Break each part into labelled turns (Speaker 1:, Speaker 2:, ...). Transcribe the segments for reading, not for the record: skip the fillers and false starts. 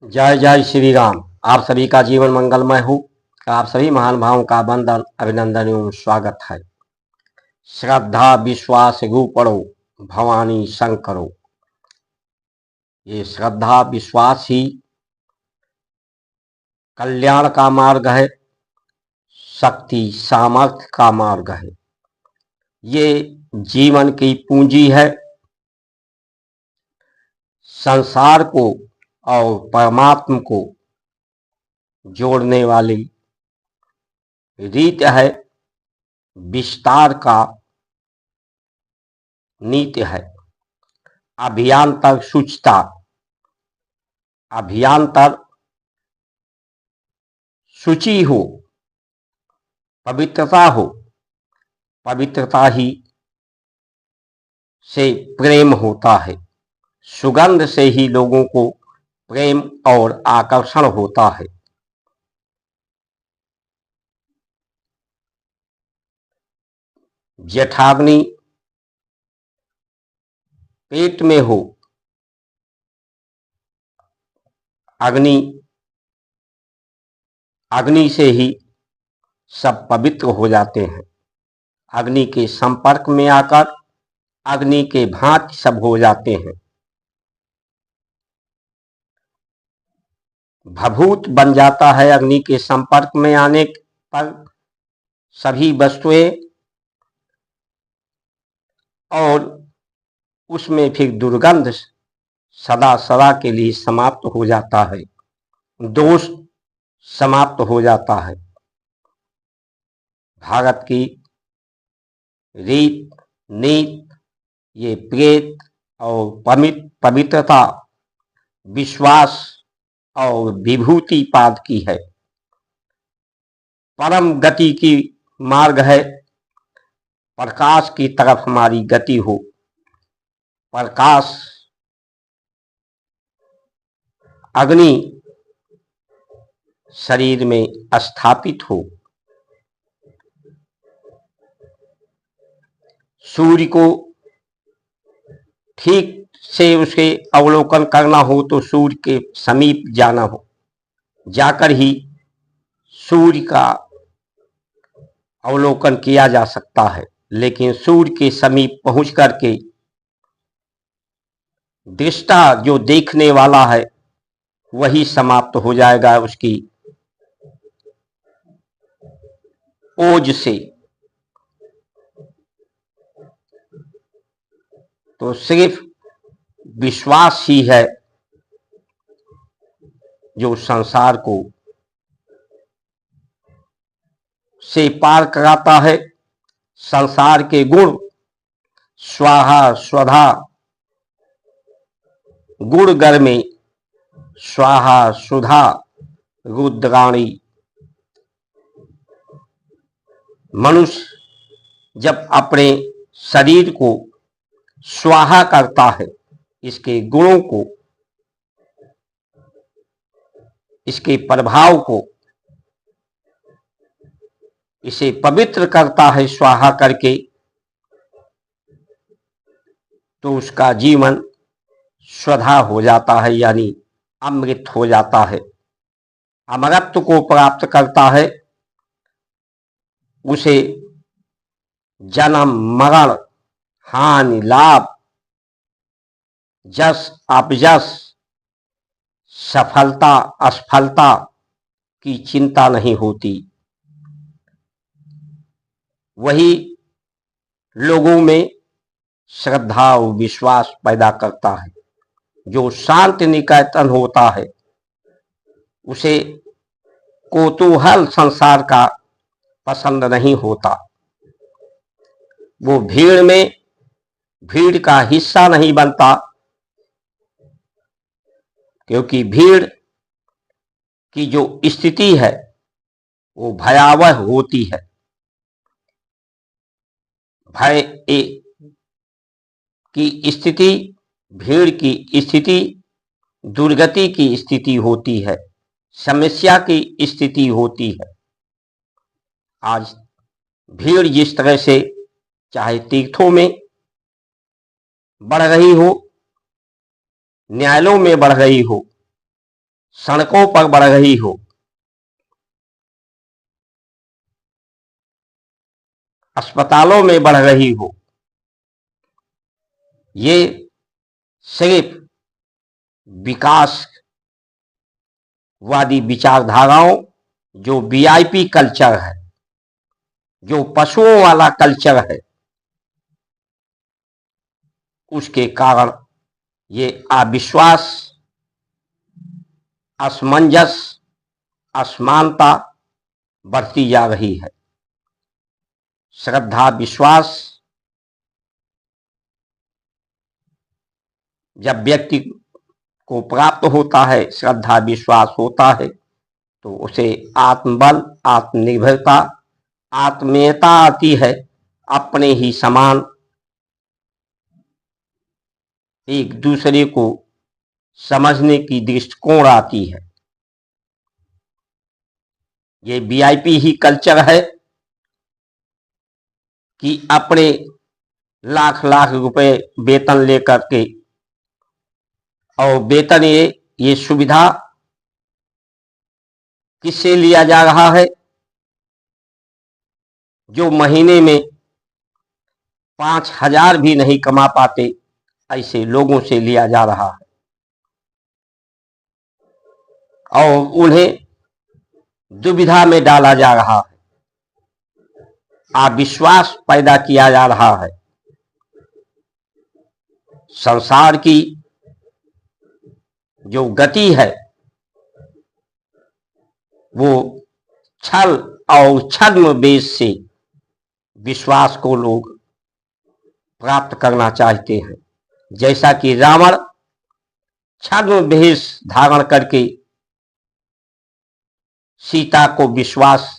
Speaker 1: जय जय श्री राम। आप सभी का जीवन मंगलमय हो। आप सभी महान भावों का वंदन अभिनंदन एवं स्वागत है। श्रद्धा विश्वास रूपणो भवानी शंकरो। ये श्रद्धा विश्वास ही कल्याण का मार्ग है, शक्ति सामर्थ्य का मार्ग है। ये जीवन की पूंजी है। संसार को और परमात्मा को जोड़ने वाली रीत है, विस्तार का नीति है। अभियांतर शुचिता, अभियांतर शुचि हो, पवित्रता हो, पवित्रता ही से प्रेम होता है। सुगंध से ही लोगों को प्रेम और आकर्षण होता है। जेठाग्नि पेट में हो, अग्नि अग्नि से ही सब पवित्र हो जाते हैं। अग्नि के संपर्क में आकर अग्नि के भांति सब हो जाते हैं। भभूत बन जाता है अग्नि के संपर्क में आने पर सभी वस्तुएं, और उसमें फिर दुर्गंध सदा सदा के लिए समाप्त हो जाता है, दोष समाप्त हो जाता है। भारत की रीत नीत ये प्रेत और पवित्रता, विश्वास और विभूति पाद की है। परम गति की मार्ग है। प्रकाश की तरफ हमारी गति हो, प्रकाश अग्नि शरीर में स्थापित हो। सूर्य को ठीक से उसके अवलोकन करना हो तो सूर्य के समीप जाना हो, जाकर ही सूर्य का अवलोकन किया जा सकता है। लेकिन सूर्य के समीप पहुंच करके दृष्टा जो देखने वाला है वही समाप्त हो जाएगा उसकी ओज से। तो सिर्फ विश्वास ही है जो संसार को से पार कराता है। संसार के गुण स्वाहा स्वधा, गुण गर में स्वाहा सुधा रुद्राणी। मनुष्य जब अपने शरीर को स्वाहा करता है, इसके गुणों को, इसके प्रभाव को, इसे पवित्र करता है स्वाहा करके, तो उसका जीवन स्वधा हो जाता है, यानी अमृत हो जाता है, अमरत्व को प्राप्त करता है। उसे जन्म मरण हानि लाभ जस अपजस सफलता असफलता की चिंता नहीं होती। वही लोगों में श्रद्धा और विश्वास पैदा करता है। जो शांति निकेतन होता है उसे कोतूहल संसार का पसंद नहीं होता। वो भीड़ में भीड़ का हिस्सा नहीं बनता, क्योंकि भीड़ की जो स्थिति है वो भयावह होती है। भय की स्थिति, भीड़ की स्थिति दुर्गति की स्थिति होती है, समस्या की स्थिति होती है। आज भीड़ जिस तरह से चाहे तीर्थों में बढ़ रही हो, न्यायालयों में बढ़ रही हो, सड़कों पर बढ़ रही हो, अस्पतालों में बढ़ रही हो, ये सिर्फ विकासवादी विचारधाराओं, जो वीआईपी कल्चर है, जो पशुओं वाला कल्चर है, उसके कारण ये अविश्वास, असमंजस, असमानता बढ़ती जा रही है। श्रद्धा विश्वास जब व्यक्ति को प्राप्त होता है, श्रद्धा विश्वास होता है, तो उसे आत्मबल, आत्मनिर्भरता, आत्मीयता आती है, अपने ही समान एक दूसरे को समझने की दृष्टिकोण आती है। ये वीआईपी ही कल्चर है कि अपने लाख लाख रुपए वेतन लेकर के, और वेतन ये सुविधा किससे लिया जा रहा है? जो महीने में 5,000 भी नहीं कमा पाते, ऐसे लोगों से लिया जा रहा है, और उन्हें दुविधा में डाला जा रहा है, अविश्वास पैदा किया जा रहा है। संसार की जो गति है वो छल और छद्म बेश से विश्वास को लोग प्राप्त करना चाहते हैं। जैसा कि रावण छद्म भेष धारण करके सीता को विश्वास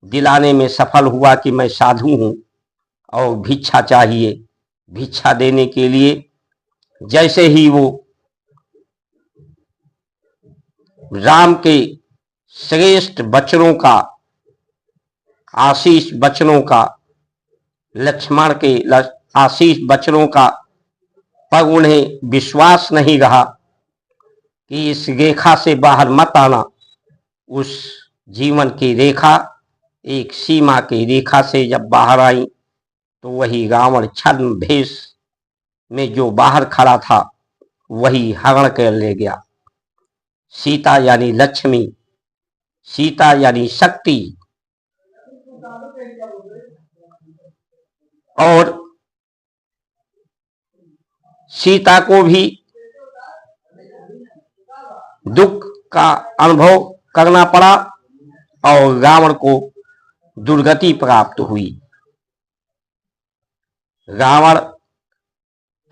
Speaker 1: दिलाने में सफल हुआ कि मैं साधु हूं और भिक्षा चाहिए, भिक्षा देने के लिए जैसे ही वो राम के श्रेष्ठ वचनों का, आशीष वचनों का, लक्ष्मण के आशीष वचनों का पर उन्हें विश्वास नहीं रहा कि इस रेखा से बाहर मत आना, उस जीवन की रेखा, एक सीमा की रेखा से जब बाहर आई तो वही रावण छद्म भेष में जो बाहर खड़ा था वही हरण कर ले गया। सीता यानी लक्ष्मी, सीता यानी शक्ति, और सीता को भी दुख का अनुभव करना पड़ा और रावण को दुर्गति प्राप्त हुई। रावण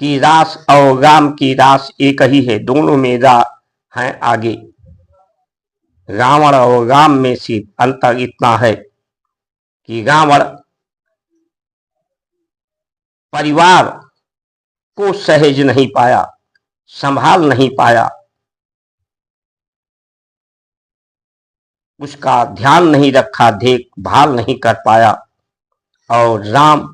Speaker 1: की रास और राम की रास एक ही है, दोनों में राह है आगे। रावण और राम में सिर्फ अंतर इतना है कि रावण परिवार को सहेज नहीं पाया, संभाल नहीं पाया, उसका ध्यान नहीं रखा, देखभाल नहीं कर पाया, और राम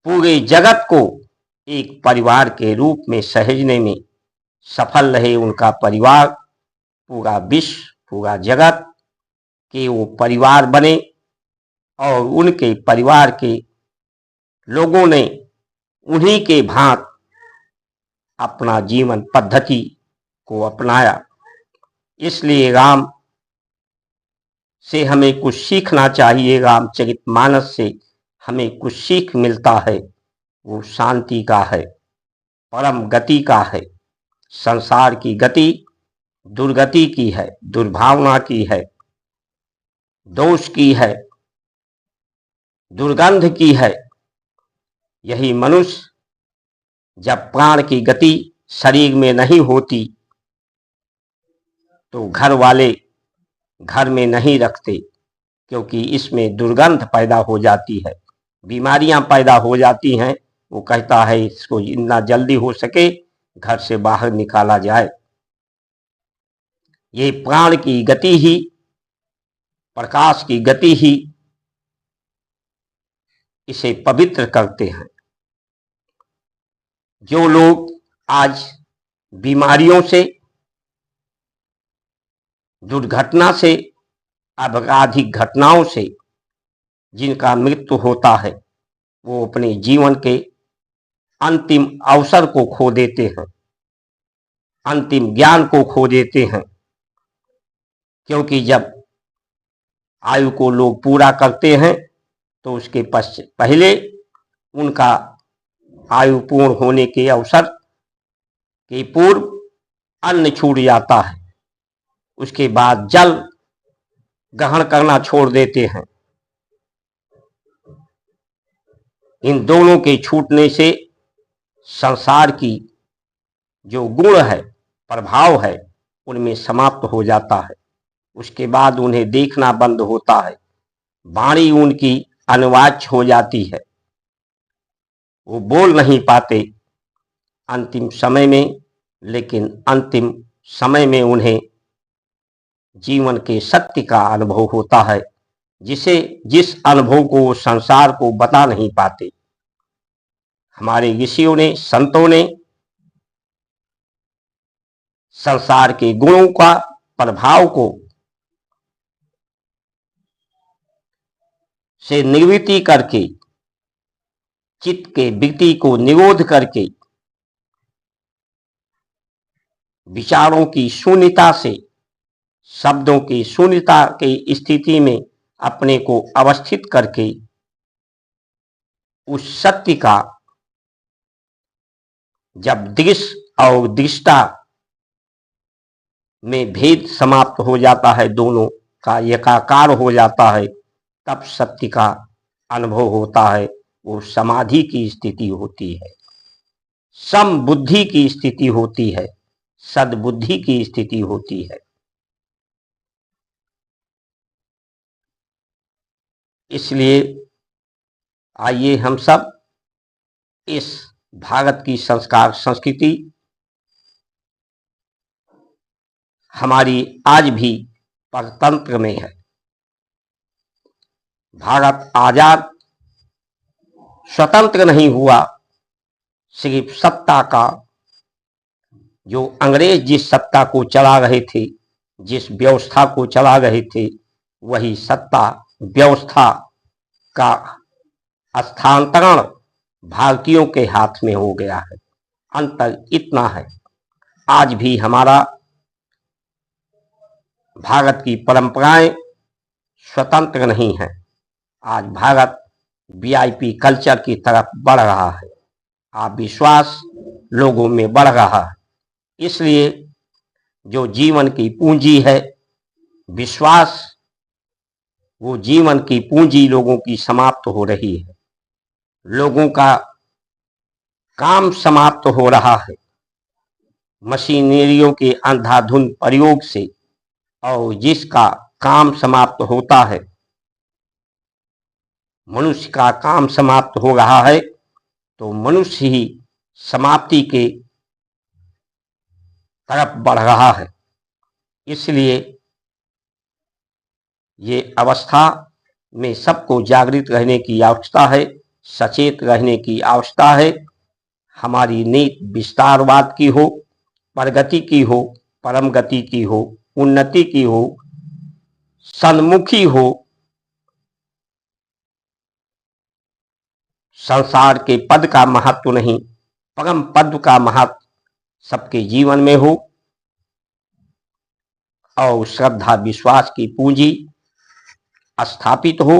Speaker 1: पूरे जगत को एक परिवार के रूप में सहेजने में सफल रहे। उनका परिवार, पूरा विश्व, पूरा जगत के वो परिवार बने, और उनके परिवार के लोगों ने उन्हीं के भांत अपना जीवन पद्धति को अपनाया। इसलिए राम से हमें कुछ सीखना चाहिए, रामचरितमानस से हमें कुछ सीख मिलता है। वो शांति का है, परम गति का है। संसार की गति दुर्गति की है, दुर्भावना की है, दोष की है, दुर्गंध की है। यही मनुष्य जब प्राण की गति शरीर में नहीं होती तो घर वाले घर में नहीं रखते, क्योंकि इसमें दुर्गंध पैदा हो जाती है, बीमारियां पैदा हो जाती हैं। वो कहता है इसको जितना जल्दी हो सके घर से बाहर निकाला जाए। ये प्राण की गति ही, प्रकाश की गति ही इसे पवित्र करते हैं। जो लोग आज बीमारियों से, दुर्घटना से, आपराधिक घटनाओं से जिनका मृत्यु होता है वो अपने जीवन के अंतिम अवसर को खो देते हैं, अंतिम ज्ञान को खो देते हैं। क्योंकि जब आयु को लोग पूरा करते हैं तो उसके पहले उनका आयु पूर्ण होने के अवसर के पूर्व अन्न छूट जाता है, उसके बाद जल ग्रहण करना छोड़ देते हैं। इन दोनों के छूटने से संसार की जो गुण है, प्रभाव है, उनमें समाप्त हो जाता है। उसके बाद उन्हें देखना बंद होता है, वाणी उनकी अनिवार्य हो जाती है, वो बोल नहीं पाते अंतिम समय में। लेकिन अंतिम समय में उन्हें जीवन के सत्य का अनुभव होता है, जिस अनुभव को वो संसार को बता नहीं पाते। हमारे ऋषियों ने, संतों ने संसार के गुणों का प्रभाव को से निवृत्ति करके, चित्त के वृत्ति को निरोध करके, विचारों की शून्यता से, शब्दों की शून्यता की स्थिति में अपने को अवस्थित करके उस सत्य का, जब दृश्य और दृष्टा में भेद समाप्त हो जाता है, दोनों का एकाकार हो जाता है, तब सत्य का अनुभव होता है। वो समाधि की स्थिति होती है, समबुद्धि की स्थिति होती है, सद्बुद्धि की स्थिति होती है। इसलिए आइए हम सब इस भारत की संस्कार संस्कृति हमारी आज भी परतंत्र में है। भारत आजाद स्वतंत्र नहीं हुआ, सिर्फ सत्ता का, जो अंग्रेज जिस सत्ता को चला रहे थे, जिस व्यवस्था को चला रहे थे, वही सत्ता व्यवस्था का स्थानांतरण भारतीयों के हाथ में हो गया है। अंतर इतना है, आज भी हमारा भारत की परंपराएं स्वतंत्र नहीं है। आज भारत वीआईपी कल्चर की तरफ बढ़ रहा है, अविश्वास लोगों में बढ़ रहा है। इसलिए जो जीवन की पूंजी है विश्वास, वो जीवन की पूंजी लोगों की समाप्त हो रही है। लोगों का काम समाप्त हो रहा है मशीनरियों के अंधाधुंध प्रयोग से, और जिसका काम समाप्त होता है, मनुष्य का काम समाप्त हो रहा है, तो मनुष्य ही समाप्ति के तरफ बढ़ रहा है। इसलिए ये अवस्था में सबको जागृत रहने की आवश्यकता है, सचेत रहने की आवश्यकता है। हमारी नीति विस्तारवाद की हो, प्रगति की हो, परम गति की हो, उन्नति की हो, सन्मुखी हो, संसार के पद का महत्व नहीं, परम पद का महत्व सबके जीवन में हो, और श्रद्धा विश्वास की पूंजी स्थापित हो,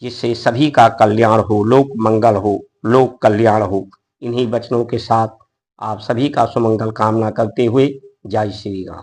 Speaker 1: जिससे सभी का कल्याण हो, लोक मंगल हो, लोक कल्याण हो। इन्हीं वचनों के साथ आप सभी का सुमंगल कामना करते हुए जय श्री राम।